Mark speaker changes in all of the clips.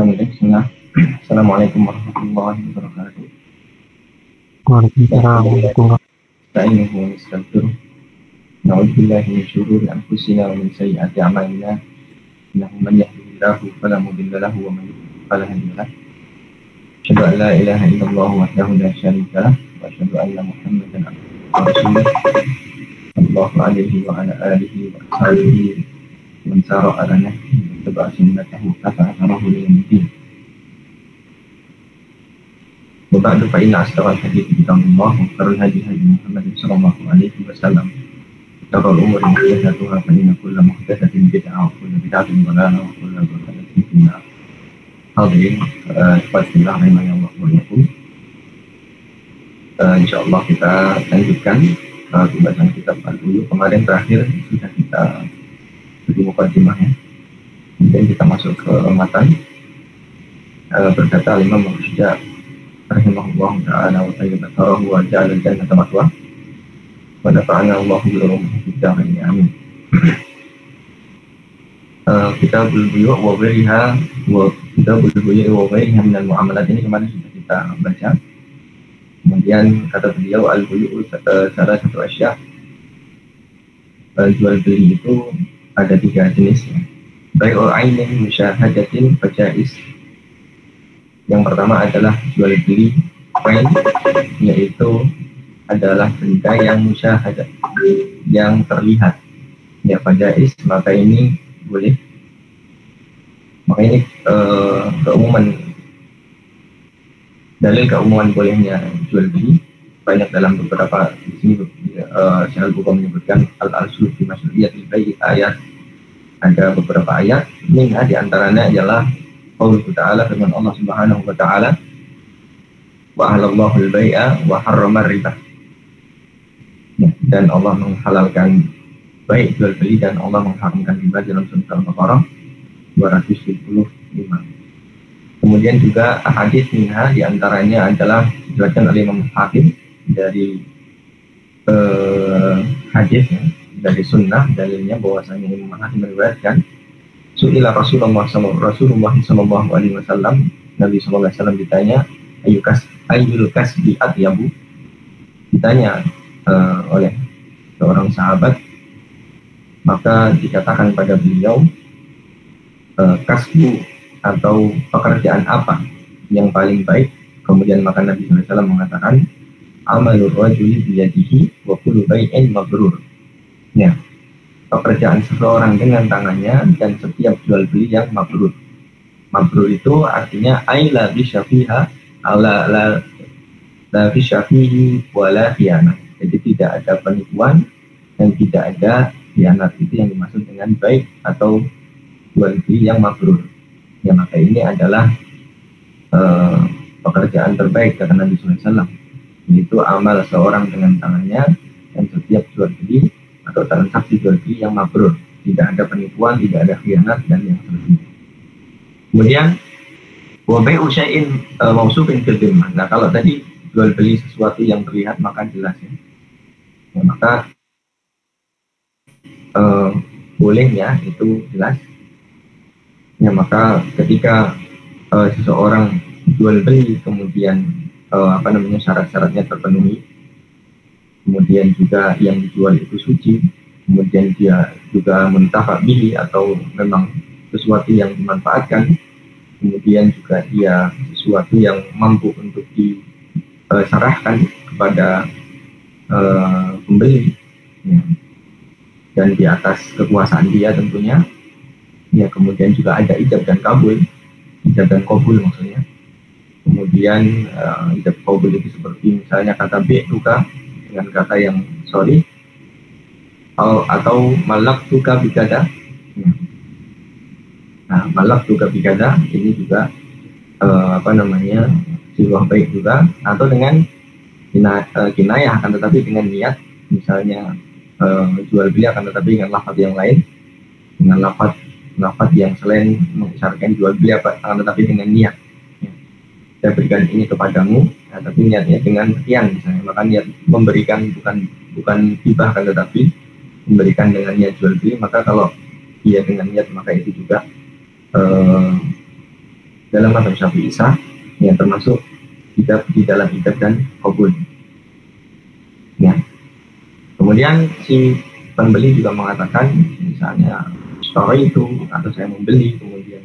Speaker 1: Bismillah. Assalamualaikum warahmatullahi wabarakatuh.
Speaker 2: Waalaikumsalam warahmatullahi
Speaker 1: Nasta'inuhu wa nastaghfiruh. Na'udzu billahi min shururi anfusina wa min sayyiati a'malina. Innahu man yahdihillahu fala mudilla lahu wa man yudlil fala hadiya lahu. Asyhadu an la ilaha illallah wahdahu la syarika lah wa asyhadu anna Muhammadan abduhu wa rasuluh. Sallallahu alaihi wa ala alihi wa ashabihi wa man sara ala nahjihi wa tabi'a sunnatahu hatta atharahu ila yaumil وبعد فإن أصدق الحديث كتاب الله وخير الهدي هدي محمد صلى الله عليه وسلم وشر الأمور محدثاتها فإن كل محدثة بدعة وكل بدعة ضلالة وكل ضلالة في النار. Hadirin ikhwatillah rahimanallahu wa iyyakum. Insyaallah kita lanjutkan pembahasan kitab Al-Bulu. Kemarin terakhir sudah kita beri mukadimahnya. Kemudian kita masuk ke matan. Berkata Imam Mursyid rahimahullah ta'ala wa tayyib tharahu wa ja'ala al-jannata mathwa wa nafa'ana Allahu bi ulumuhi fid dharain amin. Kitabul buyu' wa ghairiha wa kitabul buyu' wa ghairiha min al-muamalat ini kemarin sudah kita baca. Kemudian kata beliau al-buyu' salah satu asya, jual beli itu ada 3 jenis ya. Bai'ul ainin musyahadatin fajaiz. Yang pertama adalah jual beli koin, yaitu adalah benda yang musyahadah, yang terlihat. Ya fajaiz, maka ini boleh. Maka ini keumuman, dalil keumuman bolehnya jual beli banyak dalam beberapa di sini. Syekh Al-Bukhari menyebutkan al-aslu fi masyru'iyatil bai' ayat, ada beberapa ayat. Ini di antaranya adalah Allah Ta'ala, firman Allah Subhanahu wa Ta'ala, wa ahallallahu al-bai'a wa harramar riba. Dan Allah menghalalkan baik jual beli dan Allah mengharamkan riba dalam surah Al-Baqarah 275. Kemudian juga hadis minha di antaranya adalah dijelaskan oleh Imam Hakim dari hadis dari sunnah, dalilnya bahwasanya Imam Hakim meriwayatkan Su'ila Rasulullah sallallahu alaihi wasallam, Nabi sallallahu alaihi wasallam ditanya ayyul kasbi atyabu, ditanya oleh seorang sahabat, maka dikatakan pada beliau kasbu atau pekerjaan apa yang paling baik. Kemudian maka Nabi sallallahu alaihi wasallam mengatakan amalur rajuli biyadihi wa kullu bai'in mabrur. Ya, pekerjaan seseorang dengan tangannya dan setiap jual beli yang mabrur. Mabrur itu artinya la bisyafiha la bisyafihi wala khianah. Jadi tidak ada penipuan dan tidak ada khianat. Itu yang dimaksud dengan baik atau jual beli yang mabrur. Ya, maka ini adalah pekerjaan terbaik kata Nabi SAW. Yaitu amal seorang dengan tangannya dan setiap jual beli atau transaksi jual beli yang mabrur, tidak ada penipuan, tidak ada khianat dan yang seterusnya. Kemudian wa bai'u syai'in mausufin fil dhimmah. Nah, kalau tadi jual beli sesuatu yang terlihat maka jelas ya. Ya, maka bolehnya itu jelas. Ya, maka ketika seseorang jual beli kemudian syarat-syaratnya terpenuhi, kemudian juga yang dijual itu suci, kemudian dia juga muntafaq bihi atau memang sesuatu yang dimanfaatkan, kemudian juga dia sesuatu yang mampu untuk diserahkan kepada pembeli ya. Dan di atas kekuasaan dia tentunya ya. Kemudian juga ada ijab dan kabul, maksudnya. Kemudian ijab kabul itu seperti misalnya kata bi'tuka dengan kata yang sorry, atau malak tuka bikada. Nah, malak tuka bikada ini juga silah baik juga, atau dengan kinayah akan tetapi dengan niat, misalnya jual beli akan tetapi dengan lafaz yang lain, dengan lafaz yang selain mengisyaratkan jual beli akan tetapi dengan niat. Saya berikan ini kepadamu, nah, tapi niatnya dengan sekian misalnya, maka niat memberikan bukan hibah kan, tetapi memberikan dengan niat jual beli. Maka kalau dia dengan niat maka itu juga dalam mazhab Syafi'i sah, yang termasuk di dalam ijab dan qabul. Ya. Kemudian si pembeli juga mengatakan, misalnya story itu atau saya membeli kemudian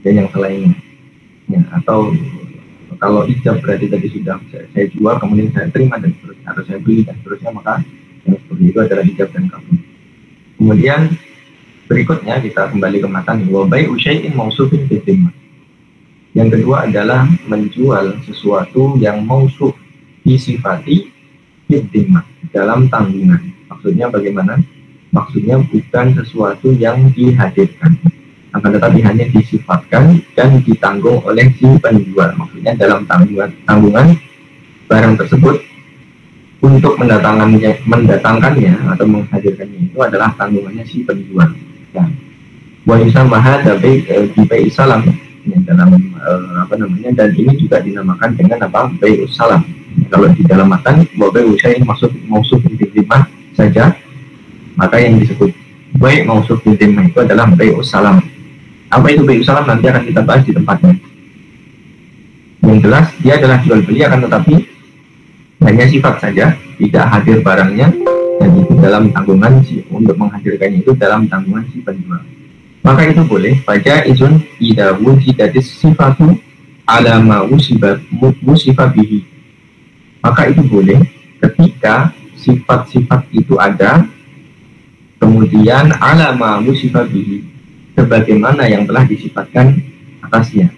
Speaker 1: dan yang selainnya. Ya, atau kalau ijab berarti tadi sudah saya jual kemudian saya terima dan seterusnya, atau saya beli dan seterusnya, maka yang seperti itu adalah ijab dan qabul. Kemudian berikutnya kita kembali ke matan wa bai'u syai'in mausufin bi dhimmah. Yang kedua adalah menjual sesuatu yang mausuf disifati bi dhimmah, dalam tanggungan. Maksudnya bagaimana? Maksudnya bukan sesuatu yang dihadirkan, akan tetapi hanya disifatkan dan ditanggung oleh si penjual. Maksudnya dalam tanggungan barang tersebut untuk mendatangkannya atau menghadirkannya itu adalah tanggungannya si penjual. Ya. Wa yusammaha bi salam, ya, dalam dan ini juga dinamakan dengan apa? Bai'us salam. Kalau di dalam matan wa bai'u syai'in mausuf bi dhimmah saja, maka yang disebut bai' mausuf bi dhimmah itu adalah bai'us salam. Apa itu bai'us salam nanti akan kita bahas di tempatnya. Yang jelas dia adalah jual beli, akan tetapi hanya sifat saja, tidak hadir barangnya, dan itu dalam tanggungan untuk menghadirkannya itu dalam tanggungan si penjual. Maka itu boleh pada izun idza wujidatis sifatu ala ma wusifa bihi. Maka itu boleh ketika sifat-sifat itu ada, kemudian ala ma wusifa bihi, sebagaimana yang telah disifatkan atasnya.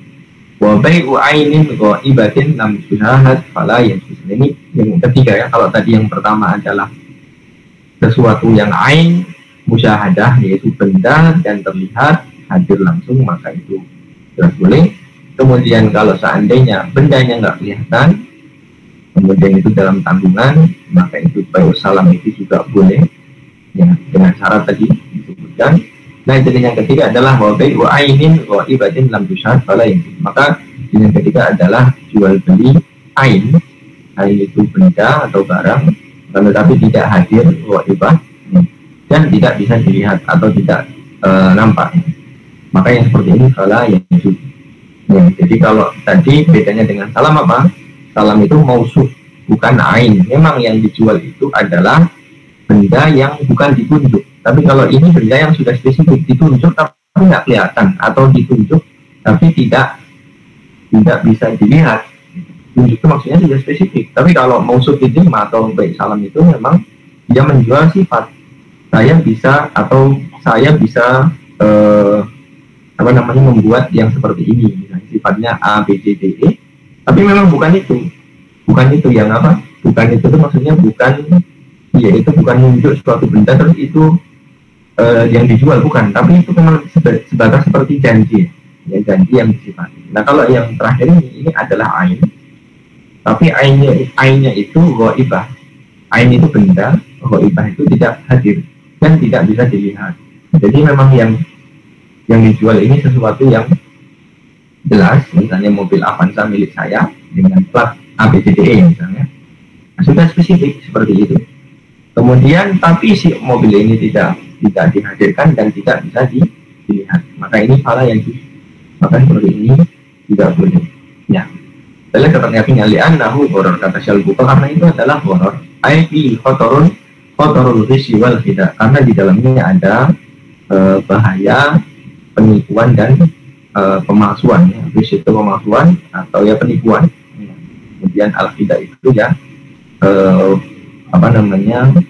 Speaker 1: Wa bai'u ainin ghaibatin lam tusyahad fala yajuz. Ini yang ketiga ya. Kalau tadi yang pertama adalah sesuatu yang ain musyahadah, yaitu benda dan terlihat hadir langsung, maka itu jelas boleh. Kemudian kalau seandainya bendanya nggak kelihatan, kemudian itu dalam tanggungan, maka itu bai'us salam itu juga boleh ya, dengan syarat tadi disebutkan. Nah, jenis yang ketiga adalah bai'u ainin ghaibatin lam tusyahad fala yajuz. Maka jenis yang ketiga adalah jual beli ain itu benda atau barang, tetapi tidak hadir ghaibah dan tidak bisa dilihat atau tidak nampak. Maka yang seperti ini fala yajuz. Ya, jadi kalau tadi bedanya dengan salam apa? Salam itu mausuf, bukan ain. Memang yang dijual itu adalah benda yang bukan ditunjuk. Tapi kalau ini benda yang sudah spesifik, ditunjuk tapi nggak kelihatan, atau ditunjuk tapi tidak bisa dilihat. Tunjuk itu maksudnya sudah spesifik. Tapi kalau mausuf dhimmah atau bai'us salam itu memang dia menjual sifat. Saya bisa membuat yang seperti ini, misalnya sifatnya A, B, C, D, E. Tapi memang bukan itu yang apa? Bukan itu tuh maksudnya itu bukan menunjuk suatu benda terus itu yang dijual, bukan, tapi itu memang sebatas seperti janji, ya, janji yang disifati. Nah, kalau yang terakhir ini adalah ain, tapi ainnya itu ghaibah. Ain itu benda, ghaibah itu tidak hadir dan tidak bisa dilihat. Jadi memang yang dijual ini sesuatu yang jelas, misalnya mobil Avanza milik saya dengan plat ABCDE misalnya, nah, sudah spesifik seperti itu. Kemudian tapi si mobil ini tidak dihadirkan dan tidak bisa dilihat, maka ini fala yajuz. Maka seperti ini tidak boleh. Ya. Dalam keternyatanya li'annahu gharar, kata Syalbuka, karena itu adalah gharar. Aibi khotorul ghisi wal khida, karena di dalamnya ada bahaya penipuan dan pemalsuan. Ya. Ghis itu pemalsuan atau ya penipuan. Ya. Kemudian al-khida itu ya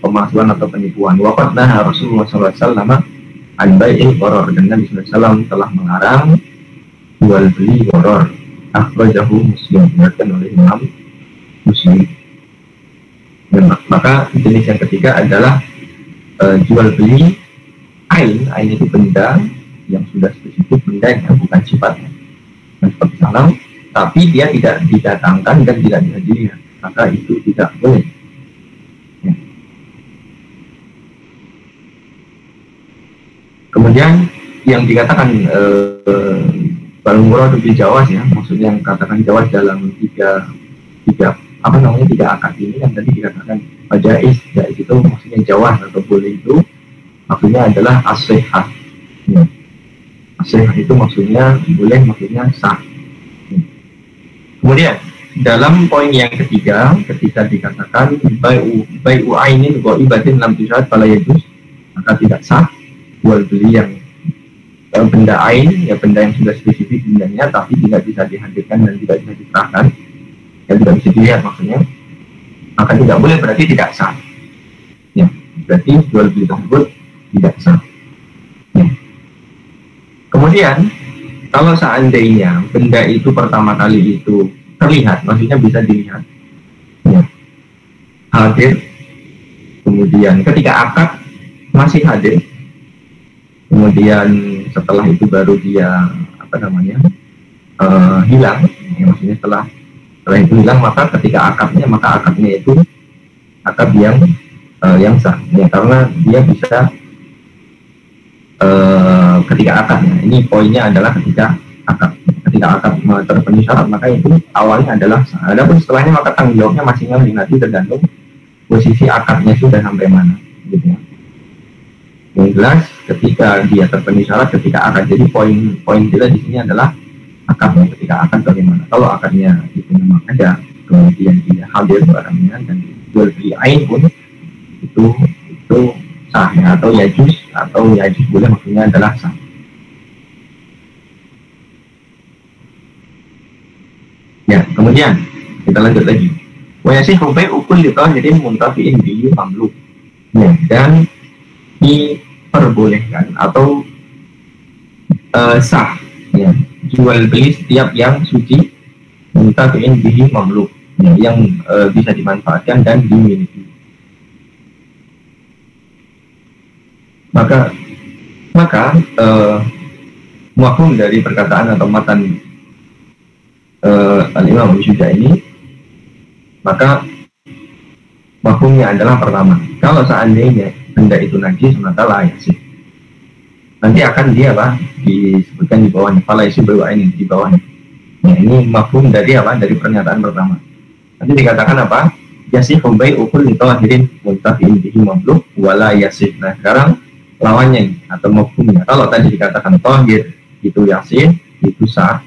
Speaker 1: pemalsuan atau penipuan. Waqad naha Rasulullah SAW an bai'il gharar, dan Nabi SAW telah melarang jual beli gharar. Akhrajahu Muslim, diriwayatkan oleh Imam Muslim. Dan maka jenis yang ketiga adalah jual beli ain itu benda yang sudah spesifik, bendanya bukan sifatnya. Dan seperti salam, tapi dia tidak didatangkan dan tidak bisa dilihat, maka itu tidak boleh. Ya. Kemudian yang dikatakan Balmurad di Jawas, ya, maksudnya yang katakan Jawas dalam tiga akad ini yang tadi dikatakan jaiz itu maksudnya Jawas atau boleh, itu maksudnya adalah as-sihhah. Ya. As-sihhah itu maksudnya boleh, maksudnya sah. Kemudian dalam poin yang ketiga, ketika dikatakan bai'u ainin ghaibatin lam tusyad fala yajuz, maka tidak sah jual beli yang benda ain, ya benda yang sudah spesifik bendanya tapi tidak bisa dihadirkan dan tidak bisa diserahkan, yang tidak bisa dilihat maksudnya, maka tidak boleh, berarti tidak sah. Ya, berarti jual beli tersebut tidak sah. Ya. Kemudian kalau seandainya benda itu pertama kali itu terlihat, maksudnya bisa dilihat, ya, hadir, kemudian ketika akad masih hadir, kemudian setelah itu baru dia hilang, ya, maksudnya setelah itu hilang, maka ketika akadnya itu akad yang sah, ya, karena dia bisa ketika akadnya, ini poinnya adalah ketika akad terpenuhi syarat, maka itu awalnya adalah sah. Adapun setelahnya maka tanggung jawabnya masing-masing, nanti tergantung posisi akadnya sudah sampai mana, gitu ya. Yang jelas ketika dia terpenuhi syarat, ketika akad. Jadi poin kita di sini adalah akadnya, ketika akad bagaimana. Kalau akadnya itu memang ada, kemudian dia hadir barangnya dan jual beli ain pun itu sah, ya, atau yajuz boleh, maksudnya adalah sah. Ya, kemudian kita lanjut lagi. Wa yasihu bai'u kulli tahirin muntafi'in bihi mamluk. Ya, dan diperbolehkan atau sah, ya, jual beli setiap yang suci muntafi'in bihi mamluk, ya, yang bisa dimanfaatkan dan dimiliki. Maka mafhum dari perkataan atau matan Al-Imam Syuja ini, maka mafhumnya adalah pertama, kalau seandainya benda itu najis maka la yasih. Nanti akan dia disebutkan di bawahnya, fala yasih ini di bawahnya. Nah, ini mafhum dari dari pernyataan pertama. Nanti dikatakan apa? Yasih bai'u kulli tahirin muntafi'in bihi mamluk wala yasih. Nah, sekarang lawannya atau mafhumnya, kalau tadi dikatakan tahir itu yasih, itu sah,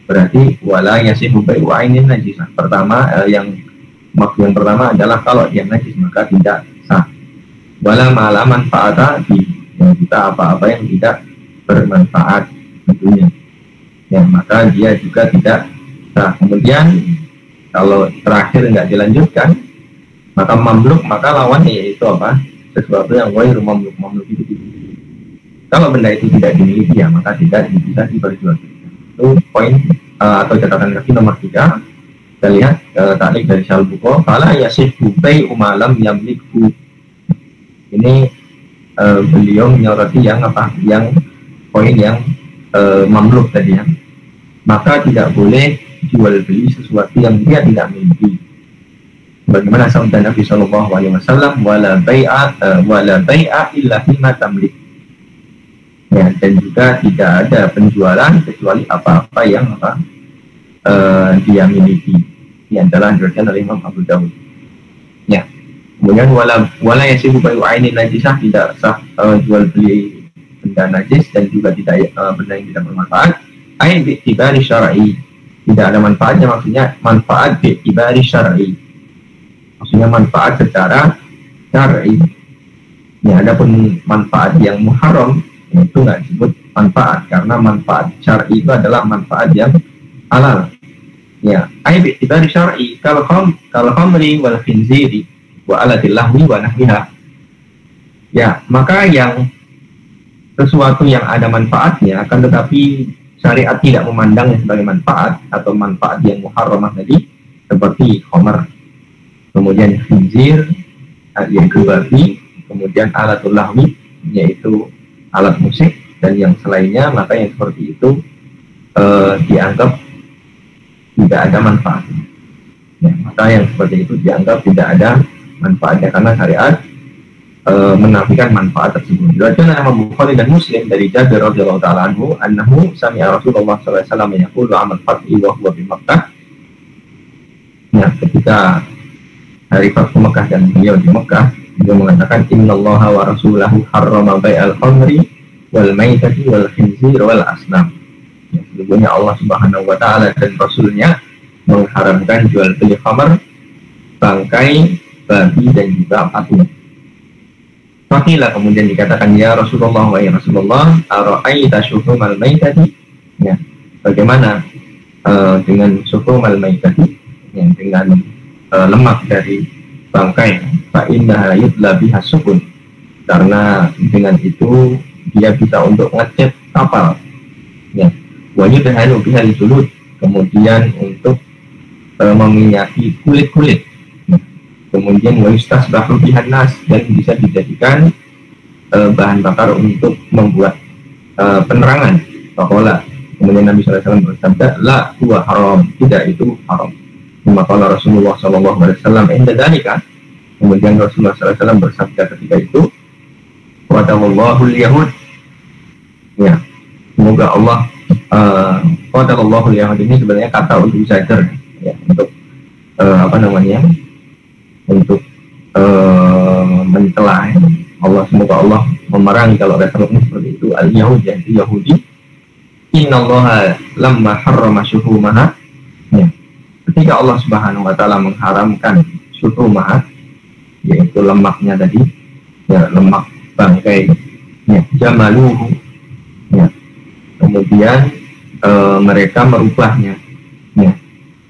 Speaker 1: berarti wala yasih bai'u ainin najis. Pertama, mafhum yang pertama adalah kalau dia najis maka tidak sah. Wala ma'ala manfaata di, yang kita apa-apa yang tidak bermanfaat tentunya, ya, maka dia juga tidak sah. Kemudian kalau terakhir nggak dilanjutkan, maka mamluk, maka lawannya yaitu apa? Sesuatu yang ghairu mamluk. Itu kalau benda itu tidak dimiliki, ya, maka tidak bisa diperjualbelikan. Itu poin atau catatan kaki nomor 3. Kita lihat taklik dari Syalbuko, fala yasihhu bai'u ma lam yamlikhu. Ini beliau menyoroti yang poin yang mamluk tadi, ya. Maka tidak boleh jual beli sesuatu yang dia tidak miliki. Bagaimana sabda Nabi Shallallahu Alaihi Wasallam, wala bai'a illa fima tamlik. Ya, dan juga tidak ada penjualan kecuali apa-apa yang dia miliki. Ini adalah diriwayatkan oleh Imam Abu Dawud. Ya. Kemudian wala yasihu bai'u ainin najisah, tidak sah jual beli benda najis dan juga tidak benda yang tidak bermanfaat. Ain bi'tibari syar'i, tidak ada manfaatnya, maksudnya manfaat bi'tibari syar'i, maksudnya manfaat secara syar'i. Ya, adapun manfaat yang muharram itu nggak disebut manfaat, karena manfaat syar'i itu adalah manfaat yang halal. Ya, ain bi'tibari syar'i kal khamri wal khinziri wa alatil lahwi wa nahwiha. Ya, maka yang sesuatu yang ada manfaatnya, akan tetapi syariat tidak memandangnya sebagai manfaat atau manfaat yang muharramah tadi, seperti khamr, kemudian khinzir yaitu babi, kemudian alatul lahwi yaitu alat musik, dan yang selainnya, maka yang seperti itu dianggap tidak ada manfaatnya. Ya, maka yang seperti itu dianggap tidak ada manfaatnya, karena syariat menafikan manfaat tersebut. Diriwayatkan oleh Imam Bukhari dan Muslim dari Jabir radhiyallahu ta'ala anhu, annahu sami'a Rasulullah sallallahu alaihi wasallam yaqulu amal fathi wa huwa bi Makkah. Ya, ketika hari Fathu Makkah dan beliau di Makkah, beliau mengatakan innallaha wa rasulahu harrama bai'al khamri wal maitati wal khinzir wal asnam. Ya, sesungguhnya Allah Subhanahu wa taala dan Rasulnya mengharamkan jual beli khamar, bangkai babi dan juga patung. Fakilah kemudian dikatakan, ya Rasulullah, wa ya Rasulullah, ara'aita syuhumal maitati, ya, bagaimana dengan syuhumal maitati, ya, dengan lemak dari bangkai, fa innaha yudla biha sukun, karena dengan itu dia bisa untuk ngecat kapal, ya, wa yudhanu biha al-julud, kemudian untuk meminyaki kulit-kulit, kemudian wa yustasbahu bihan nas, dan bisa dijadikan bahan bakar untuk membuat penerangan. Faqala, kemudian Nabi SAW bersabda, la huwa haram, tidak itu haram. Maka Rasulullah SAW inda dzalika, kemudian Rasulullah SAW bersabda ketika itu, qadallahu al-yahud, ya, semoga Allah qadallahu al-yahud ini sebenarnya kata untuk zajar, ya, untuk untuk mencela, ya. Allah, semoga Allah memerangi kalau ada ini seperti itu. Al-Yahud, yaitu Yahudi. Innallaha lamma harrama syuhumaha, ya, ketika Allah Subhanahu wa taala mengharamkan syuhumaha, yaitu lemaknya tadi, ya, lemak bangkai, ya, jamaluhu, ya, kemudian mereka merubahnya, ya,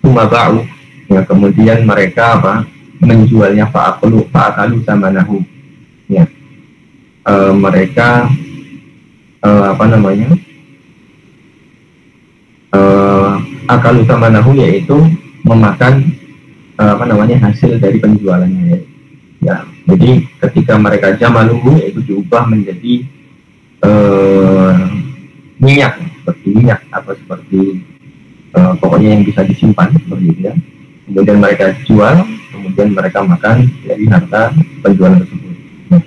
Speaker 1: sumaba'u, ya, kemudian mereka menjualnya fa'akalu samanahu, ya, mereka akalu samanahu, yaitu memakan hasil dari penjualannya, ya. Jadi ketika mereka jamaluhu, yaitu diubah menjadi minyak, seperti minyak atau seperti pokoknya yang bisa disimpan seperti itu, ya. Kemudian mereka jual, kemudian mereka makan dari harta penjualan tersebut. Nah,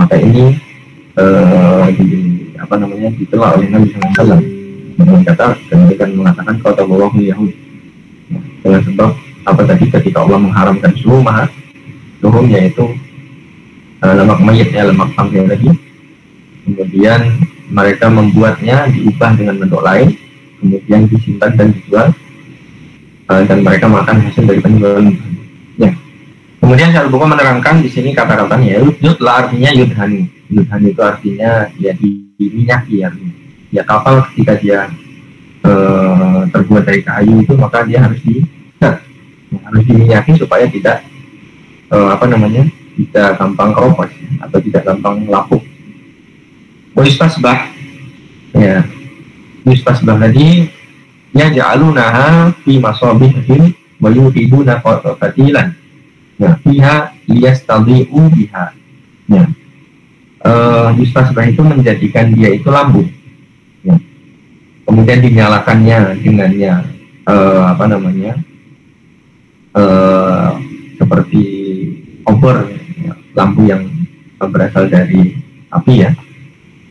Speaker 1: maka ini ditelah oleh Nabi SAW dengan kata, kemudian mengatakan kata bahwa Yahudi, dengan sebab apa tadi, ketika Allah mengharamkan syuhum, yaitu lemak mayit, ya, lemak bangkai tadi, kemudian mereka membuatnya diubah dengan bentuk lain, kemudian disimpan dan dijual, dan mereka makan hasil dari penjualan, ya. Kemudian Syarbuka menerangkan di sini kata-katanya, yudlah artinya yudhani. Yudhani itu artinya ya diminyaki, artinya ya kapal ketika dia terbuat dari kayu itu, maka dia harus harus diminyaki supaya tidak tidak gampang keropos, ya, atau tidak gampang lapuk. Yustasbah, ya, yustasbah tadi, ya ja'alunaha fi masabihim wa yuhiduna qatilan, ya, fiha liyastadhi'u biha, ya. Yustasbah itu menjadikan dia itu lampu, ya. Kemudian dinyalakannya dengannya seperti obor, ya, lampu yang berasal dari api, ya.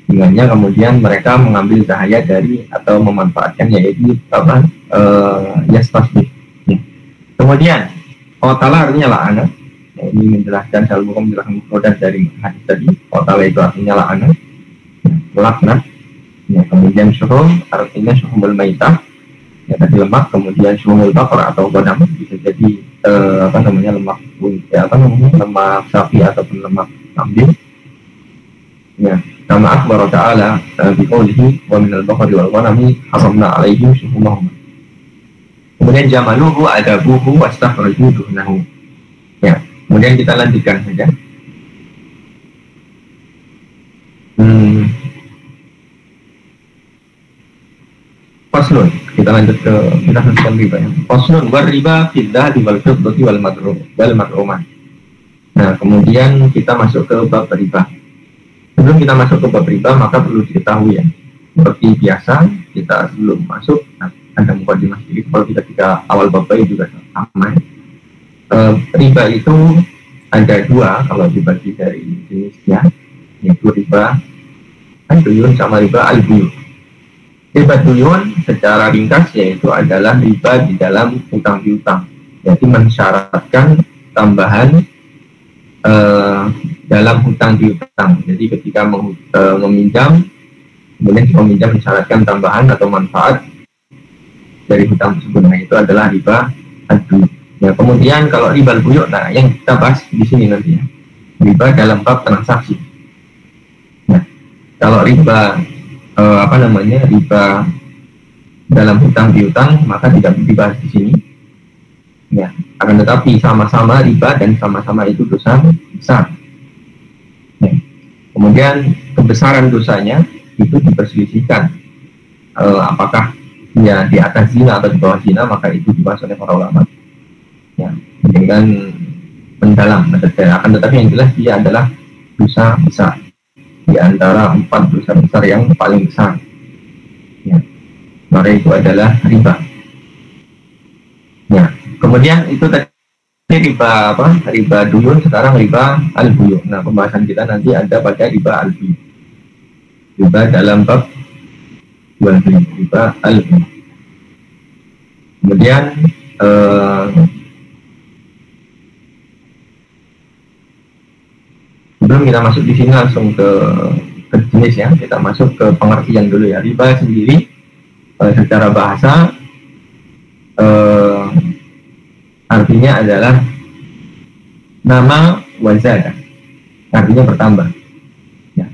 Speaker 1: Dengannya kemudian mereka mengambil cahaya dari atau memanfaatkan, yaitu yastasbih, ya. Kemudian qatala artinya la'ana, ya, ini menjelaskan Syarbuka menjelaskan produk dari hadis tadi. Qatala itu artinya la'ana, ya, laknat, ya. Kemudian syuhum artinya syuhumul maitah, ya, tadi lemak. Kemudian syuhumul baqar atau qadam, bisa jadi lemak, ya, lemak sapi ataupun lemak kambing, ya. Kama akhbara ta'ala biqaulihi wa minal baqari wal ghanami haramna 'alaihim syuhumahum. Kemudian jamaluhu adabuhu wastakhraju duhnahu, ya. Kemudian kita lanjutkan saja. Faslun, kita lanjutkan riba, ya. Faslun war riba fiddah wal fiddati wal madrumah. Nah, kemudian kita masuk ke bab riba. Sebelum kita masuk ke bab riba, maka perlu diketahui, ya, seperti biasa kita sebelum masuk ada mukadimah sedikit. Kalau kita awal bab juga sama, riba itu ada dua kalau dibagi dari jenisnya, yaitu riba al-duyun sama riba al-buyun. Riba duyun secara ringkas yaitu adalah riba di dalam utang piutang, yaitu mensyaratkan tambahan dalam hutang piutang. Jadi ketika meminjam, kemudian si peminjam mensyaratkan tambahan atau manfaat dari hutang tersebut. Nah, itu adalah riba ad-duyun. Ya, kemudian kalau riba al-buyu', nah yang kita bahas di sini nanti ya, riba dalam bab transaksi. Nah, kalau riba riba dalam hutang piutang maka tidak dibahas di sini. Ya, akan tetapi sama-sama riba dan sama-sama itu dosa besar. Ya. Kemudian kebesaran dosanya itu diperselisihkan. Apakah dia di atas zina atau di bawah zina, maka itu dibahas oleh para ulama. Ya, dengan mendalam. Akan tetapi yang jelas dia adalah dosa besar di antara 4 dosa besar yang paling besar. Ya. Maka itu adalah riba. Ya. Kemudian itu tadi riba riba duyun, sekarang riba al-buyu'. Nah, pembahasan kita nanti ada pada riba al-buyu'. Riba dalam bab jual beli, riba al-buyu'. Kemudian sebelum kita masuk di sini langsung ke jenis ya, kita masuk ke pengertian dulu ya. Riba sendiri secara bahasa artinya adalah nama wazada, artinya bertambah. Ya.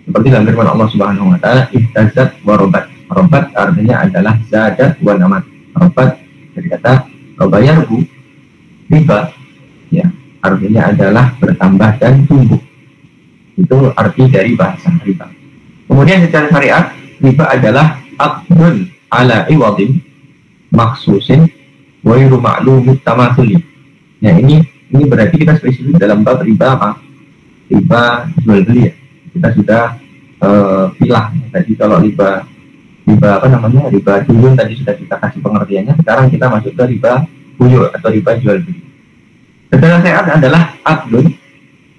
Speaker 1: Seperti dalam firman Allah Subhanahu wa taala, ihtazat wa robat. Robat artinya adalah zadat wa namat. Robat dari kata robayarhu, riba. Ya, artinya adalah bertambah dan tumbuh. Itu arti dari bahasa riba. Kemudian secara syariat, riba adalah aqdun ala iwadin maksusin wairu ma'lumut tamathuli. Ya, ini berarti kita spesifik dalam bab riba apa? Riba jual beli ya. Kita sudah pilah tadi kalau riba riba duyun tadi sudah kita kasih pengertiannya. Sekarang kita masuk ke riba buyu' atau riba jual beli. Secara syariat adalah aqdun.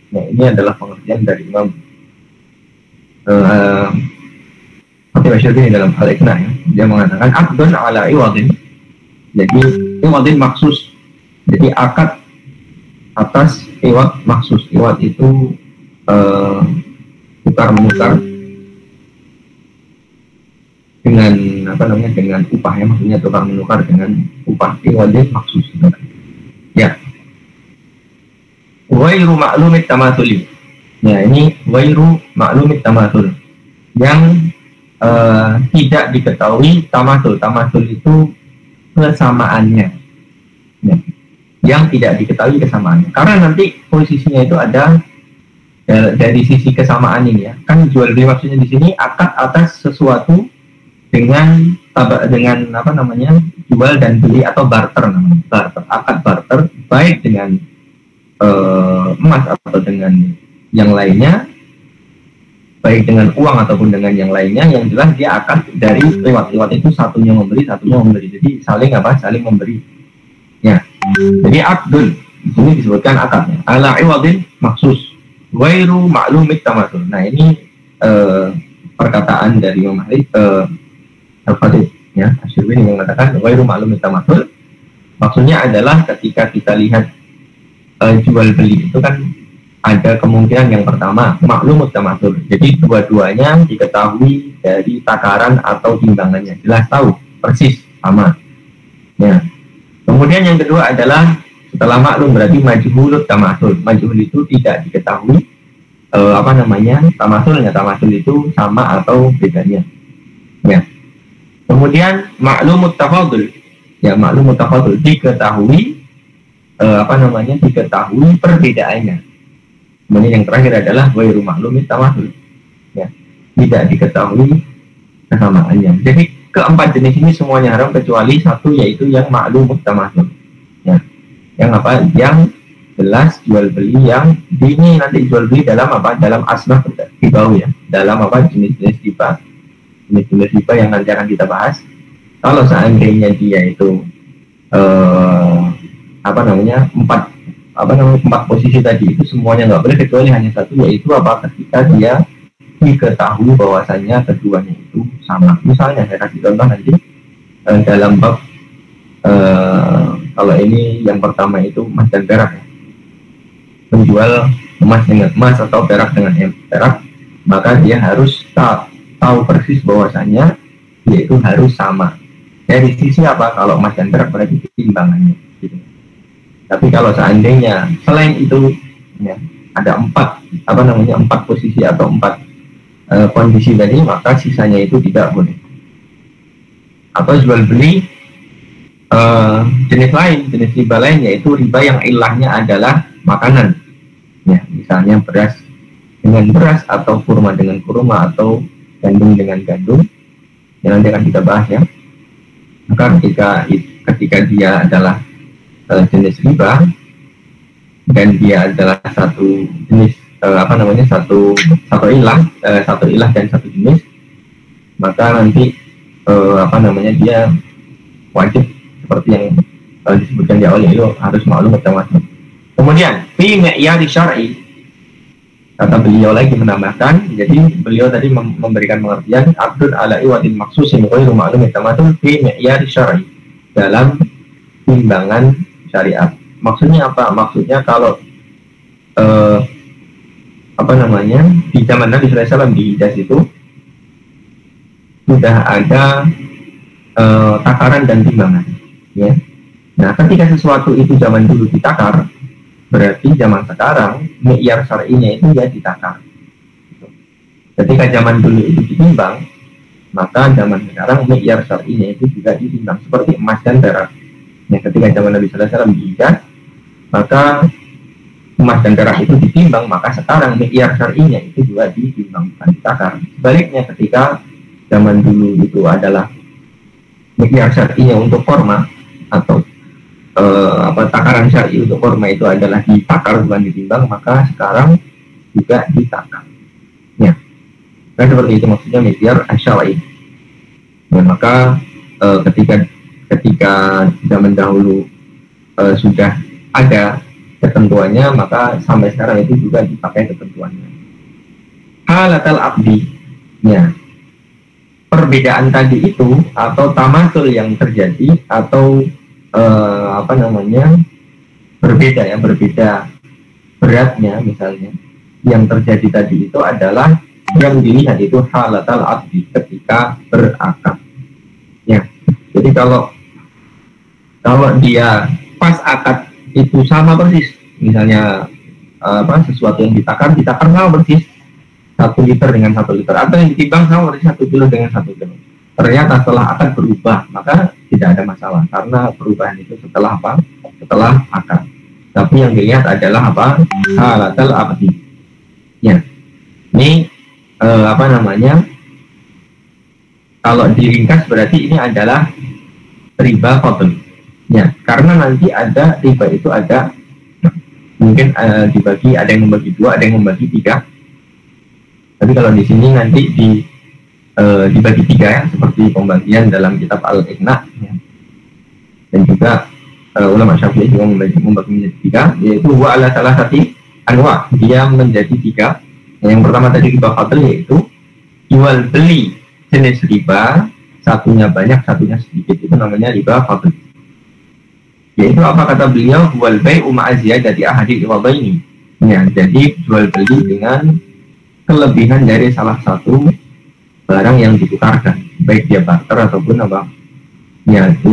Speaker 1: Nah, ini adalah pengertian dari Imam Al-Syarbi dalam Al-Iqna ya. Dia mengatakan aqdun ala iwadin. Jadi iwadin maksus. Jadi akad atas iwad maksus. Iwad itu tukar menukar dengan dengan upah ya, maksudnya tukar menukar dengan upah. Iwadin maksus. Ya. Wairu ma'lumit tamathuli. Ya, ini wairu ma'lumit tamathul. Yang tidak diketahui tamathul. Tamathul itu kesamaannya. Ya. Yang tidak diketahui kesamaannya. Karena nanti posisinya itu ada dari sisi kesamaan ini ya. Kan jual beli maksudnya di sini akad atas sesuatu dengan jual dan beli atau barter namanya. Barter, akad barter baik dengan emas atau dengan yang lainnya, baik dengan uang ataupun dengan yang lainnya, yang jelas dia akan dari lewat itu satunya membeli, jadi saling memberi ya. Jadi akdun di sini disebutkan akadnya ala iwadin maksus wairu ma'lumit tamathul. Nah, ini perkataan dari Imam Al-Fatih ya, Asy-Syarbi yang mengatakan wairu ma'lumit tamathul, maksudnya adalah ketika kita lihat jual beli itu kan ada kemungkinan yang pertama maklumut tamathul. Jadi dua-duanya diketahui dari takaran atau timbangannya, jelas tahu persis sama. Ya. Kemudian yang kedua adalah setelah maklum berarti majhulut tamathul. Majhul itu tidak diketahui tamathulnya. Tamathul itu sama atau bedanya. Ya. Kemudian maklumut tafadul. Ya, maklumut tafadul diketahui diketahui perbedaannya. Kemudian yang terakhir adalah wairu ma'lumit tamathul. Ya, tidak diketahui kesamaannya. Jadi keempat jenis ini semuanya haram kecuali satu, yaitu yang ma'lumut tamathul. Ya. Yang jelas jual beli yang ini nanti jual beli dalam dalam asnaf riba ya. Dalam jenis-jenis riba. Jenis-jenis riba yang nanti akan kita bahas. Kalau seandainya dia itu empat posisi tadi itu semuanya nggak boleh kecuali hanya satu, yaitu ketika dia diketahui bahwasannya keduanya itu sama. Misalnya saya kasih contoh nanti dalam bab kalau ini yang pertama itu emas dan perak ya. Menjual emas dengan emas atau perak dengan perak, maka dia harus tahu persis bahwasannya yaitu harus sama. Dari sisi apa? Kalau emas dan perak berarti timbangannya. Gitu. Tapi kalau seandainya selain itu ya, ada empat posisi atau empat kondisi tadi, maka sisanya itu tidak boleh. Atau jual beli jenis lain, jenis riba lain, yaitu riba yang ilahnya adalah makanan. Ya, misalnya beras dengan beras, atau kurma dengan kurma, atau gandum dengan gandum. Yang nanti akan kita bahas ya. Maka ketika dia adalah jenis riba dan dia adalah satu jenis satu ilah dan satu jenis, maka nanti dia wajib seperti yang disebutkan di awal, itu harus maklum macam-macam. Kemudian fi mi'yari syar'i, kata beliau lagi menambahkan, jadi beliau tadi memberikan pengertian abdul ala iwadin maksusin ghairu ma'lum tamatul fi mi'yari syar'i, dalam timbangan syariat. Maksudnya apa? Maksudnya kalau di zaman Nabi SAW di Hijaz itu sudah ada takaran dan timbangan, ya. Nah, ketika sesuatu itu zaman dulu ditakar, berarti zaman sekarang mi'yar syar'inya itu ya ditakar. Ketika zaman dulu itu ditimbang, maka zaman sekarang mi'yar syar'inya itu juga ditimbang seperti emas dan perak. Ya, ketika zaman Nabi SAW di Hijaz, maka emas dan perak itu ditimbang, maka sekarang mi'yar syar'inya itu juga ditimbang, bukan ditakar. Sebaliknya, ketika zaman dulu itu adalah mi'yar syar'inya untuk korma, atau takaran syar'i untuk korma itu adalah ditakar bukan ditimbang, maka sekarang juga ditakar. Ya, nah, seperti itu maksudnya mi'yar syar'i. Dan maka ketika zaman dahulu sudah ada ketentuannya, maka sampai sekarang itu juga dipakai ketentuannya. Halatal abdi, ya, perbedaan tadi itu atau tamasul yang terjadi atau berbeda beratnya misalnya yang terjadi tadi itu adalah yang dilihat itu halatal abdi, ketika berakad. Ya, jadi kalau dia pas akad itu sama persis, misalnya sesuatu yang ditakar sama persis 1 liter dengan 1 liter, atau yang ditimbang sama persis 1 kilo dengan 1 kilo. Ternyata setelah akad berubah, maka tidak ada masalah, karena perubahan itu setelah akad. Tapi yang dilihat adalah halatal abdi. Ya, ini kalau diringkas berarti ini adalah riba fadl. Ya, karena nanti ada riba itu ada mungkin dibagi, ada yang membagi 2, ada yang membagi 3. Tapi kalau di sini nanti dibagi 3 ya, seperti pembagian dalam kitab Al-Iqna, ya. Dan juga ulama Syafi'i juga membagi menjadi 3, yaitu wa ala salasati anwa, dia menjadi 3. Yang pertama tadi riba fadl, yaitu jual beli jenis riba, satunya banyak satunya sedikit, itu namanya riba fadl. Yaitu apa kata beliau, wal bai'u ma'a ziyadati ahadi iwadaini. Ya, jadi jual beli dengan kelebihan dari salah satu barang yang ditukarkan, baik dia barter ataupun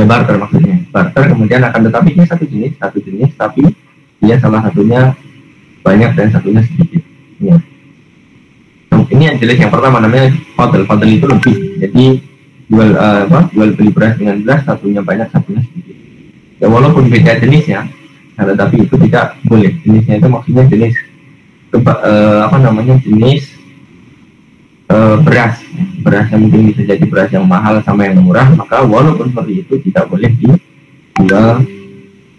Speaker 1: barter, maksudnya barter, kemudian akan tetapi dia satu jenis tapi dia salah satunya banyak dan satunya sedikit. Ya. Ini yang jelas yang pertama namanya fadl itu lebih. Jadi jual beli beras dengan beras, satunya banyak satunya sedikit. Ya, walaupun beda jenisnya, tetapi itu tidak boleh. Jenisnya itu maksudnya jenis jenis beras yang mungkin bisa jadi beras yang mahal sama yang murah, maka walaupun seperti itu tidak boleh dijual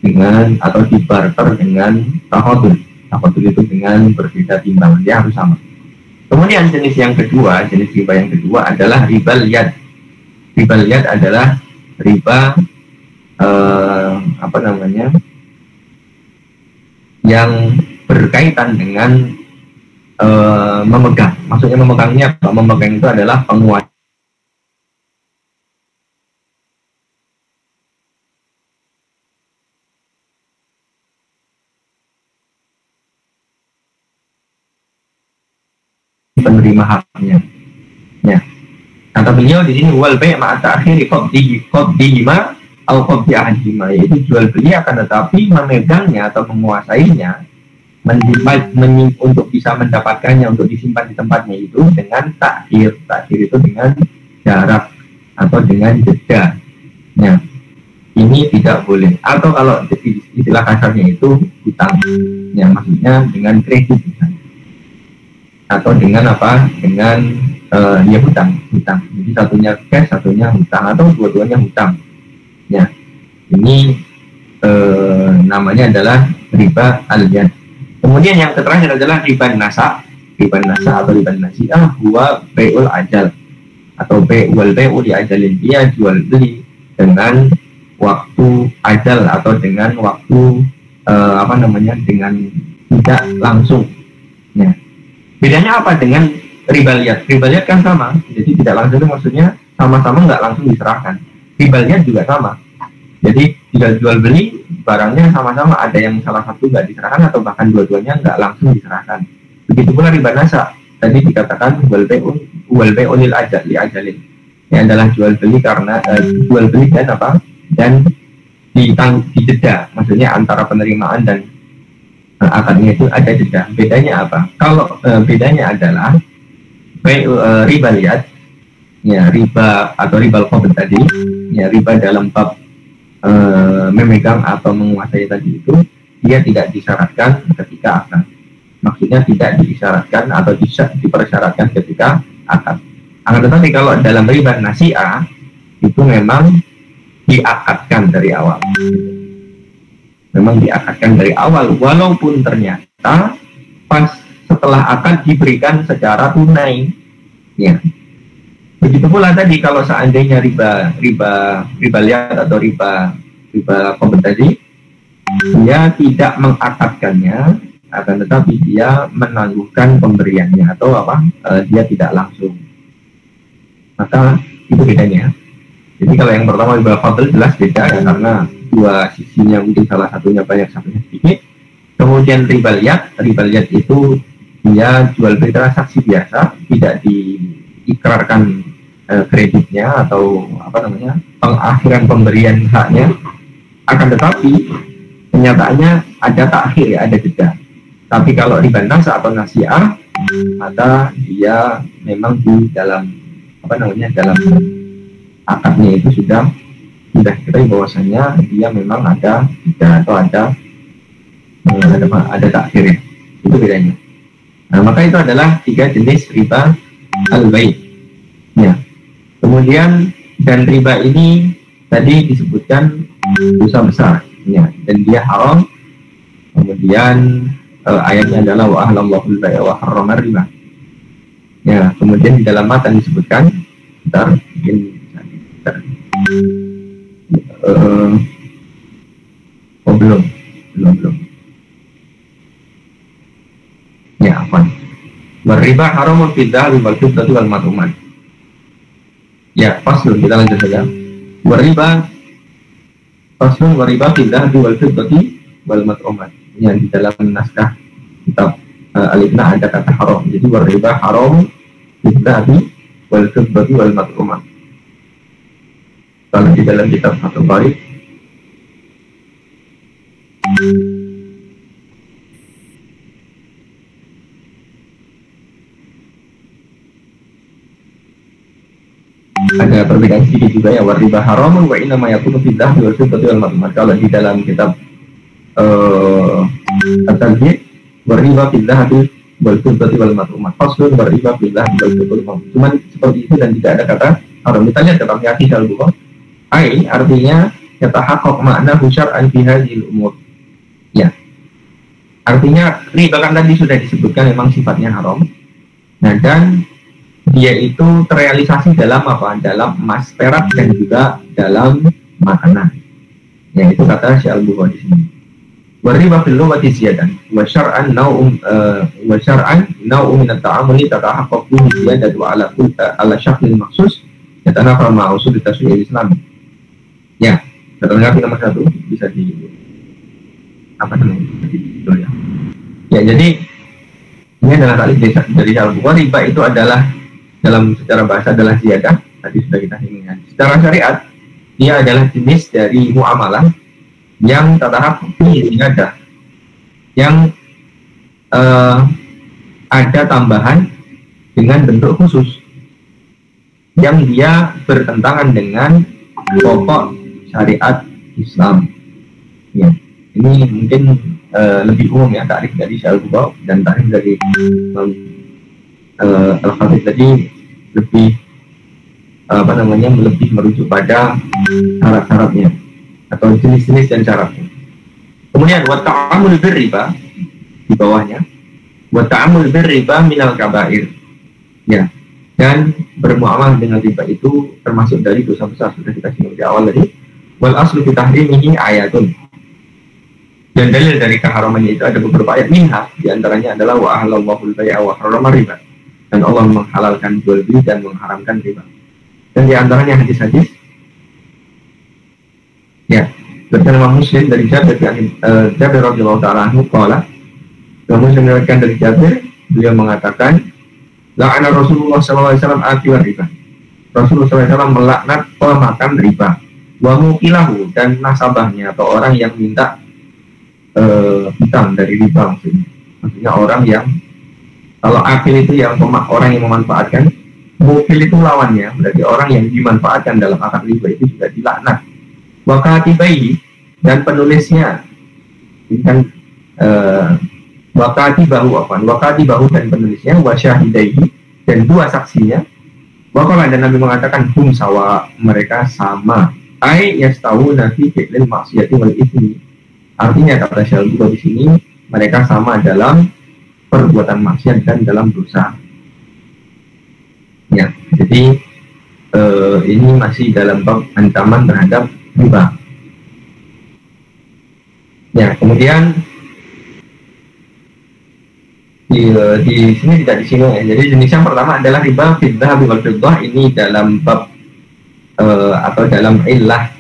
Speaker 1: dengan atau dibarter dengan tahodul itu dengan berbeda timbangan, dia harus sama. Kemudian jenis riba yang kedua adalah ribal yad. Ribal yad adalah riba yang berkaitan dengan memegang. Maksudnya memegangnya apa? Memegang itu adalah penguasa. Penerima haknya. Ya. Kata beliau di sini wal bai' ma'a ta'khiri qabdihima atau qabdi ahadihima, yaitu jual beli akan tetapi memegangnya atau menguasainya untuk bisa mendapatkannya, untuk disimpan di tempatnya itu dengan takhir. Takhir itu dengan jarak atau dengan jeda. Nah, ini tidak boleh. Atau kalau istilah kasarnya itu hutang. Ya, maksudnya dengan kredit misalnya. Atau dengan apa? Dengan ya hutang. Jadi satunya cash, satunya hutang, atau dua-duanya hutang. Ya, ini namanya adalah riba al-yad. Kemudian yang terakhir adalah riba nasa. Riba nasa atau riba nasi'ah huwa bai'ul ajal atau bai'ul li ajalin, dia jual beli dengan waktu ajal atau dengan waktu dengan tidak langsung. Ya. Bedanya apa dengan riba liyad? Riba liyad kan sama, jadi tidak langsung itu maksudnya sama-sama nggak langsung diserahkan. Riba liyad juga sama, jadi tinggal jual beli barangnya sama-sama, ada yang salah satu nggak diserahkan atau bahkan dua-duanya nggak langsung diserahkan. Begitu pula riba nasa, tadi dikatakan wal bai'u lil ajal li ajalin, ini adalah jual beli karena jual beli dan apa, dan dijeda, maksudnya antara penerimaan dan akadnya itu ada jeda. Bedanya apa? Kalau bedanya adalah riba liyad, ya riba atau riba al-qabd tadi, ya riba dalam bab memegang atau menguasai tadi itu, dia tidak disyaratkan ketika akad. Maksudnya tidak disyaratkan atau dipersyaratkan ketika akad. Akan tetapi kalau dalam riba nasi'ah itu memang diakadkan dari awal. Memang diakadkan dari awal, walaupun ternyata pas setelah akad diberikan secara tunai. Ya. Begitu pula tadi kalau seandainya riba liyad atau riba qabd tadi, dia tidak mengakadkannya, akan tetapi dia menangguhkan pemberiannya atau dia tidak langsung. Maka itu bedanya. Jadi kalau yang pertama riba fadl jelas beda ya, karena dua sisinya mungkin salah satunya banyak, satunya sedikit. Kemudian riba liyad itu dia jual beli transaksi biasa, tidak diikrarkan kreditnya atau pengakhiran pemberian haknya. Akan tetapi kenyataannya ada takhir, ya, ada jeda. Tapi kalau riba nasa atau nasi'ah, maka dia memang di dalam dalam akadnya itu sudah diketahui bahwasanya dia memang ada jeda atau ada takhir. Itu bedanya. Nah, maka itu adalah 3 jenis riba al-bai'. Ya. Kemudian dan riba ini tadi disebutkan dosa besar, ya, dan dia haram. Kemudian ayatnya adalah wa ahlallahu al-bai'a wa harrama riba. Ya, kemudian di dalam matan disebutkan belum. Ya, apa? Riba haramun fid dhahabi wal fiddati wal mat'umat. Ya, faslun, kita lanjut saja. Wariba fid dhahabi wal fiddati wal mat'umat. Yang di dalam naskah kitab Al-Ibna ada kata haram. Jadi wariba haram fid dhahabi wal fiddati wal mat'umat. Kalau di dalam kitab Fathul Bari ada perbedaan sedikit juga ya, wariba haramun wa inna ma yakunu fid dhahabi wal fiddati wal mat'umat. Kalau di dalam kitab at-Talbiyah wariba fid dhahabi wal fiddati wal mat'umat. Faslun wariba fid dhahabi wal fiddati wal mat'umat. Cuman seperti itu dan tidak ada kata haram. Kita lihat dalam hadis Al-Bukhari. Artinya yatahaqqaq ma'nahu syar'an fi hadhil umur. Ya. Artinya riba kan tadi sudah disebutkan memang sifatnya haram. Nah, dan dia itu terrealisasi dalam apa? Dalam emas, perak, dan juga dalam makanan. Ya, itu kata Syekh Al-Bukhari di sini. Wariba fil lughati ziyadan wa syar'an naw'un min at-ta'amuli tatahaqqaqu ziyadatu ala syakhlin makhsus yatanafa ma'a usul tasawwur Islam. Ya, terdengar nomor 1 bisa di ya. Ya, jadi ini adalah kali dari Al-Bukhari. Riba itu adalah dalam secara bahasa adalah ziyadah, tadi sudah kita singgung. Secara syariat dia adalah jenis dari muamalah yang tatarab ziyadah, yang ada tambahan dengan bentuk khusus yang dia bertentangan dengan pokok syariat Islam. Ya, ini mungkin lebih umum ya takrif dari Syarif dan takrif dari Al-Khatib tadi lebih lebih merujuk pada syarat-syaratnya atau jenis-jenis dan syaratnya. Kemudian wa ta'amul birriba di bawahnya, wa ta'amul birriba minal kabair. Ya, dan bermuamalah dengan riba itu termasuk dari dosa besar, sudah kita singgung di awal tadi. Wal aslu fi tahrimihi ayatun. Dan dalil dari keharamannya itu ada beberapa ayat, minha di antaranya adalah wa ahallallahu al-bai'a wa harrama riba. Dan Allah menghalalkan jual beli dan mengharamkan riba. Dan di antaranya hadis-hadis ya, berkata Muslim dari Jabir radhiyallahu ta'ala anhu qala, Muslim meriwayatkan dari Jabir, beliau mengatakan, la'ana Rasulullah SAW akil riba. Rasulullah SAW melaknat pemakan riba, wa mukilahu, dan nasabahnya atau orang yang minta hutang dari riba, maksudnya orang yang, kalau akil itu yang orang yang memanfaatkan, mukil itu lawannya, berarti orang yang dimanfaatkan dalam akad riba itu juga dilaknat. Wa katibai, dan penulisnya, kan wakati bahu dan penulisnya, wa syahidaihi, dan dua saksinya. Waqala, dan Nabi mengatakan hum sawa, mereka sama. Ai yastawuna fi fi'lil maksiyati wal itsmi. Artinya kata Syalbu di sini, mereka sama dalam perbuatan maksiat dan dalam dosa. Ya, jadi ini masih dalam bab ancaman terhadap riba. Ya, kemudian di sini tidak disinggung ya. Jadi jenis yang pertama adalah riba fiddah wal fiddah, ini dalam bab atau dalam illah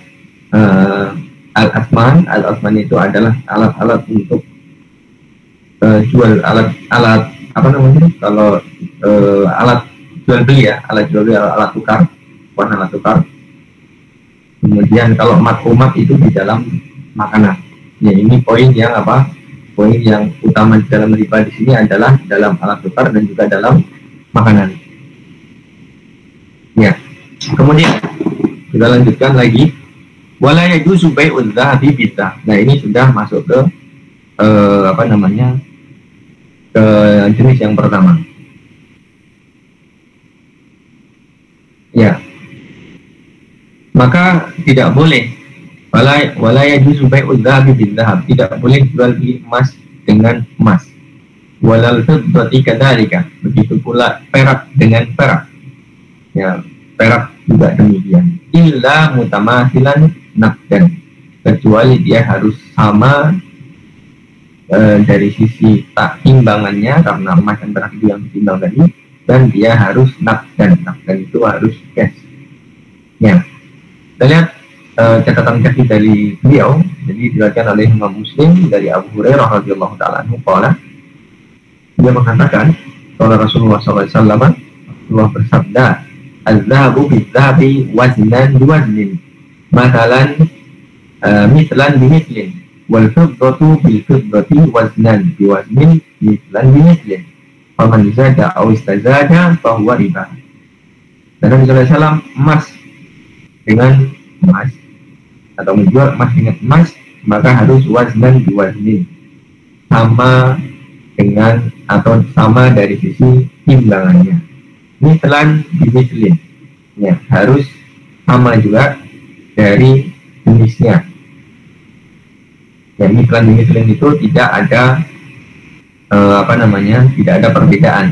Speaker 1: al-asman. Al-asman itu adalah alat-alat untuk jual, alat apa namanya, kalau alat jual beli ya, alat jual beli, alat tukar, bukan alat tukar. Kemudian kalau mat itu di dalam makanan. Ya, ini poin yang apa? Poin yang utama di dalam riba di sini adalah dalam alat tukar dan juga dalam makanan. Ya. Kemudian kita lanjutkan lagi. Wala yajuzu bai'udz dzahabi bid'ah. Nah, ini sudah masuk ke ke jenis yang pertama. Ya. Maka tidak boleh wala yajuzu bai'udz dzahabi bidzahab, tidak boleh jual beli emas dengan emas. Walal fiddati kadzalika, begitu pula perak dengan perak. Ya, perak juga demikian. Illa mutamathilan naqdan, kecuali dia harus sama dari sisi timbangannya, karena emas dan perak itu yang ditimbang tadi, dan dia harus naqdan itu harus cash. Ya, kita lihat catatan kaki dari beliau. Jadi diriwayatkan oleh Imam Muslim dari Abu Hurairah radhiyallahu ta'ala anhu qala, dia mengatakan qala Rasulullah SAW, Rasulullah bersabda, az-zahabu biz-zahabi waznan biwaznin, mathalan mithlan bimithlin, wal fiddatu bil fiddati waznan biwaznin mithlan bimithlin, faman zada aw istazada fa huwa riba. Dan Nabi SAW, emas dengan emas atau menjual emas dengan emas, maka harus waznan biwaznin, sama dengan atau sama dari sisi timbangannya. Mithlan bimitlin, ya, harus sama juga dari jenisnya. Ya, mithlan bimitlin itu tidak ada tidak ada perbedaan.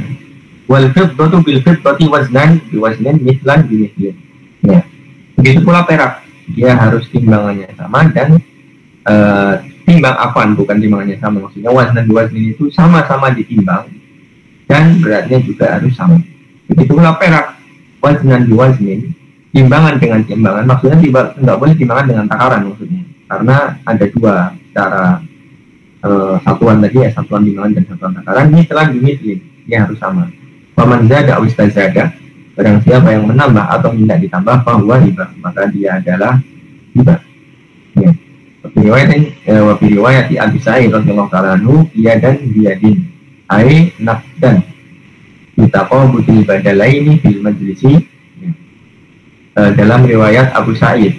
Speaker 1: Wal fiddatu bil fiddati waznan biwaznin mithlan bimitlin. Ya. Begitu pula perak, dia harus timbangannya sama, dan bukan timbangannya sama, maksudnya waznan biwaznin itu sama-sama ditimbang dan beratnya juga harus sama. Begitu pula perak, waznan biwaznin, timbangan dengan timbangan, maksudnya tidak boleh timbangan dengan takaran maksudnya, karena ada dua cara satuan tadi ya, satuan timbangan dan satuan takaran. Ini telah dimitlin, dia harus sama. Faman zada aw istazada, Barang siapa yang menambah atau tidak ditambah bahwa hibah, maka dia adalah hibah. Ya. Wafi riwayat di Abi Sa'id radhiyallahu ta'ala anhu ia dan biyadin ai nafdan bitaqabutil badalaini fil majlisi. Dalam riwayat Abu Sa'id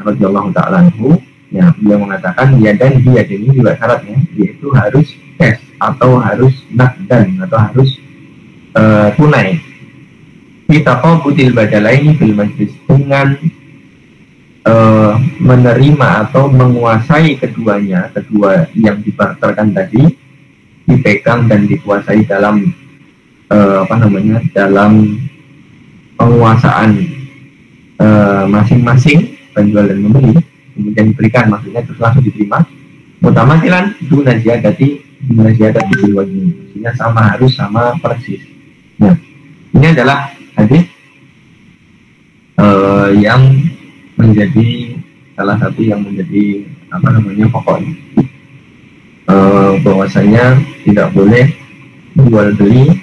Speaker 1: radhiyallahu ta'ala anhu, ya, dia mengatakan dia dan biyadin ini juga syaratnya yaitu harus cash atau harus nafdan atau harus tunai. Bitaqabutil badalaini fil majlis, dengan menerima atau menguasai kedua yang dibarterkan tadi, dipegang dan dikuasai dalam dalam penguasaan masing-masing penjual dan membeli, kemudian diberikan, maksudnya terus langsung diterima. Mutamatilan dunaziyadati bilwajhi, maksudnya harus sama persis. Nah, ini adalah hadis yang menjadi salah satu yang menjadi pokoknya, bahwasanya tidak boleh jual beli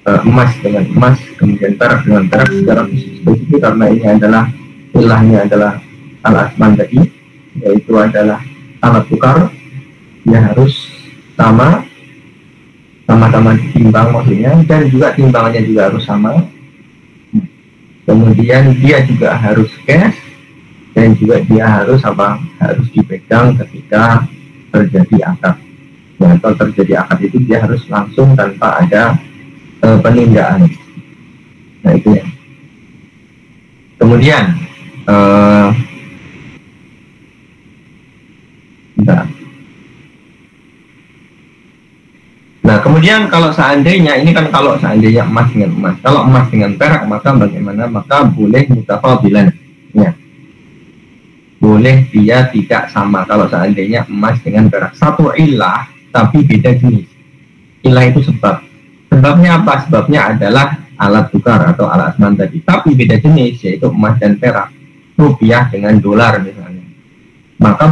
Speaker 1: emas dengan emas, kemudian perak dengan perak secara spesifik, karena ini adalah ilahnya adalah al-asman tadi, yaitu adalah alat tukar. Dia harus sama-sama ditimbang maksudnya, dan juga timbangannya juga harus sama. Kemudian dia juga harus cash, dan juga dia harus dipegang ketika terjadi akad. Nah, kalau terjadi akad itu dia harus langsung tanpa ada penundaan. Nah, itu ya. Kemudian nah, kemudian kalau seandainya emas dengan emas, kalau emas dengan perak, maka bagaimana? Maka boleh mutafadilan, ya. Boleh dia tidak sama kalau seandainya emas dengan perak. Satu ilah tapi beda jenis. Ilah itu sebabnya apa? Sebabnya adalah alat tukar atau alat asman tadi, tapi beda jenis, yaitu emas dan perak, rupiah dengan dolar misalnya. Maka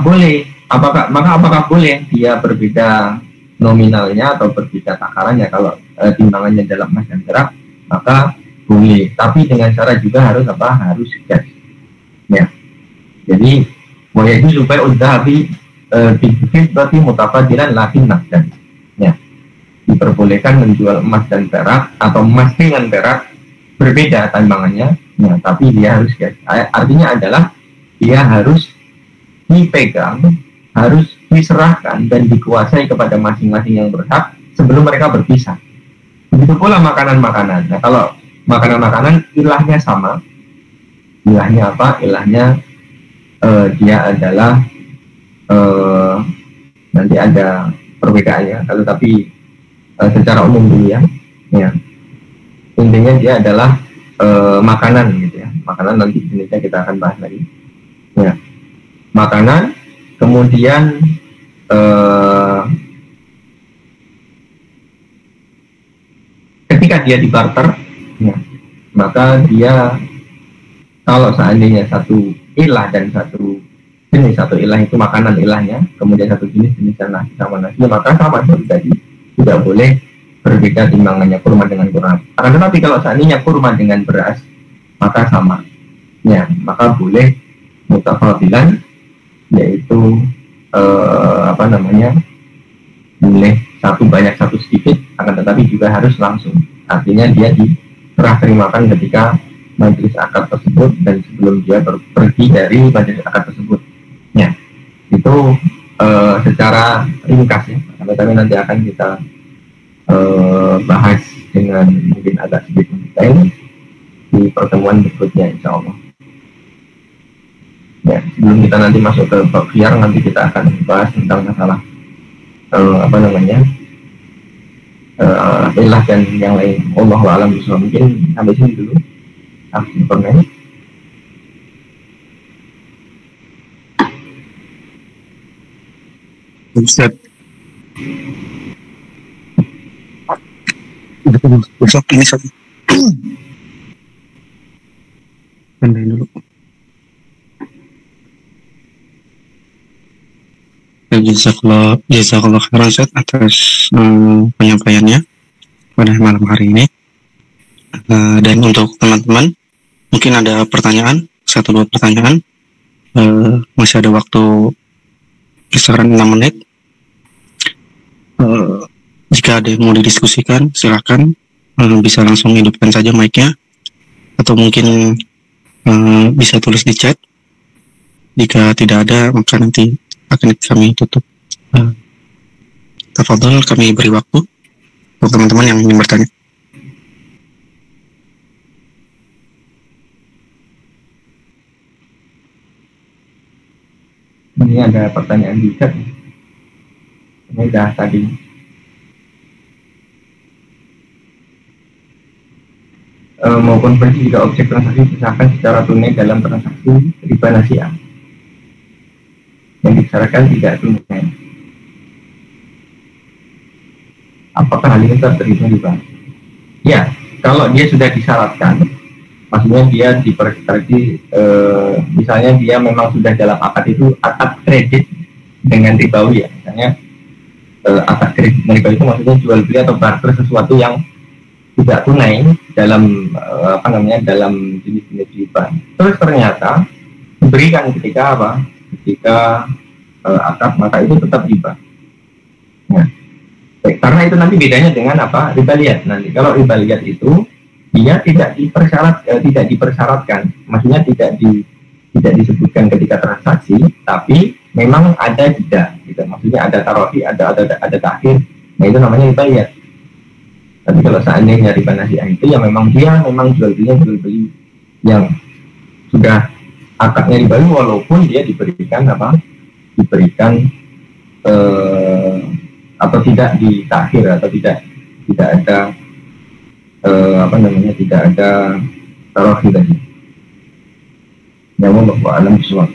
Speaker 1: apakah boleh dia berbeda nominalnya atau berbeda takarannya? Kalau timbangannya dalam emas dan perak, maka boleh, tapi dengan syarat juga harus cash, ya. Jadi wajib supaya udhabi bidufit berarti mutafadilan lakin nafdan, ya. Diperbolehkan menjual emas dan perak atau emas dengan perak berbeda timbangannya, ya, tapi dia harus cash. Artinya adalah dia harus dipegang, harus diserahkan dan dikuasai kepada masing-masing yang berhak sebelum mereka berpisah. Begitu pula makanan-makanan. Nah, kalau makanan-makanan ilahnya sama. Ilahnya apa? Ilahnya dia adalah nanti ada perbedaannya. Kalau tapi secara umum dulu ya. Intinya dia adalah makanan gitu ya. Makanan nanti jenisnya kita akan bahas lagi. Ya. Makanan, kemudian ketika dia dibarter, ya, maka dia kalau seandainya satu ilah dan satu ilah itu makanan ilahnya, kemudian satu jenis nasi sama nasi, maka sama seperti tadi, tidak boleh berbeda timbangannya kurma dengan kurma. Akan tetapi kalau seandainya kurma dengan beras, maka sama, ya, maka boleh mutafadilan, yaitu boleh satu banyak satu sedikit, akan tetapi juga harus langsung. Artinya dia diserah terimakan ketika majelis akad tersebut dan sebelum dia pergi dari majelis akad tersebut. Ya, itu secara ringkas ya. Tapi nanti akan kita bahas dengan mungkin agak sedikit detail di pertemuan berikutnya, insya Allah. Ya, sebelum kita nanti masuk ke bab khiyar, nanti kita akan bahas tentang masalah ilah dan yang lain. Wallahu a'lam bishawab. Mungkin sampai sini dulu. Permen.
Speaker 2: Ustaz. Besok ini satu. Pandai dulu. Jazakallah khairan Ustaz atas penyampaiannya pada malam hari ini. Dan untuk teman-teman, mungkin ada pertanyaan, 1-2 pertanyaan. Masih ada waktu kisaran 6 menit. Jika ada yang mau didiskusikan, silakan. Bisa langsung hidupkan saja mic-nya, atau mungkin bisa tulis di chat. Jika tidak ada, maka nanti akan kami tutup. Tafadhol, kami beri waktu untuk teman-teman yang ingin bertanya.
Speaker 1: Ini ada pertanyaan di chat. Ini udah tadi. Mau konversi jika objek transaksi disahkan secara tunai dalam transaksi riba nasiah. Yang dibicarakan tidak tunai. Apakah hal ini tetap terhitung riba? Ya, kalau dia sudah disyaratkan, maksudnya dia diperkati, misalnya dia memang sudah dalam akad itu akad kredit dengan ribawi ya, misalnya akad kredit dengan ribawi itu maksudnya jual beli atau barter sesuatu yang tidak tunai dalam dalam jenis-jenis riba. Terus ternyata diberikan ketika apa? Ketika akad, maka itu tetap riba. Nah, karena itu nanti bedanya dengan apa? Riba liat. Nanti kalau riba liat itu dia tidak dipersyaratkan, maksudnya tidak disebutkan ketika transaksi, tapi memang ada jeda, gitu. Maksudnya ada tarofi, ada takhir. Nah itu namanya riba liat. Tapi kalau seandainya riba nasiah itu ya memang jual beli yang sudah akadnya ribawi walaupun dia diberikan atau tidak ditakhir atau tidak ada tidak ada tarofi tadi. Yang wallahu a'lam bishawab.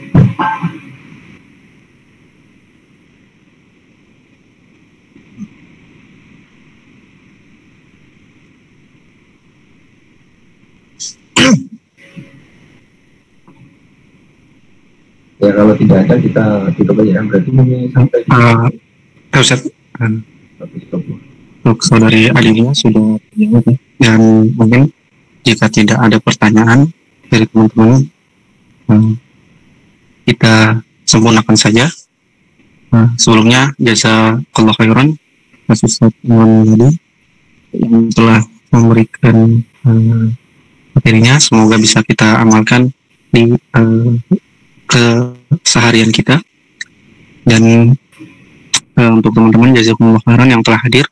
Speaker 1: Ya kalau tidak ada kita tutup aja, berarti ini sampai
Speaker 2: Ustaz, untuk saudari Adilia sudah jawab, dan mungkin jika tidak ada pertanyaan dari teman-teman, kita sempurnakan saja. Sebelumnya jazakallahu khairan Ustaz Muhammad yang telah memberikan materinya, semoga bisa kita amalkan di keseharian kita. Dan untuk teman-teman jazakumullah khairan yang telah hadir,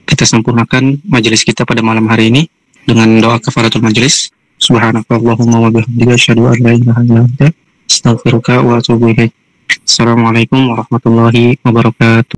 Speaker 2: kita sempurnakan majelis kita pada malam hari ini dengan doa kafaratul majelis. Subhanakallahumma wa bihamdika asyhadu an la ilaha illa anta astaghfiruka wa atubu ilaik. Assalamualaikum warahmatullahi wabarakatuh.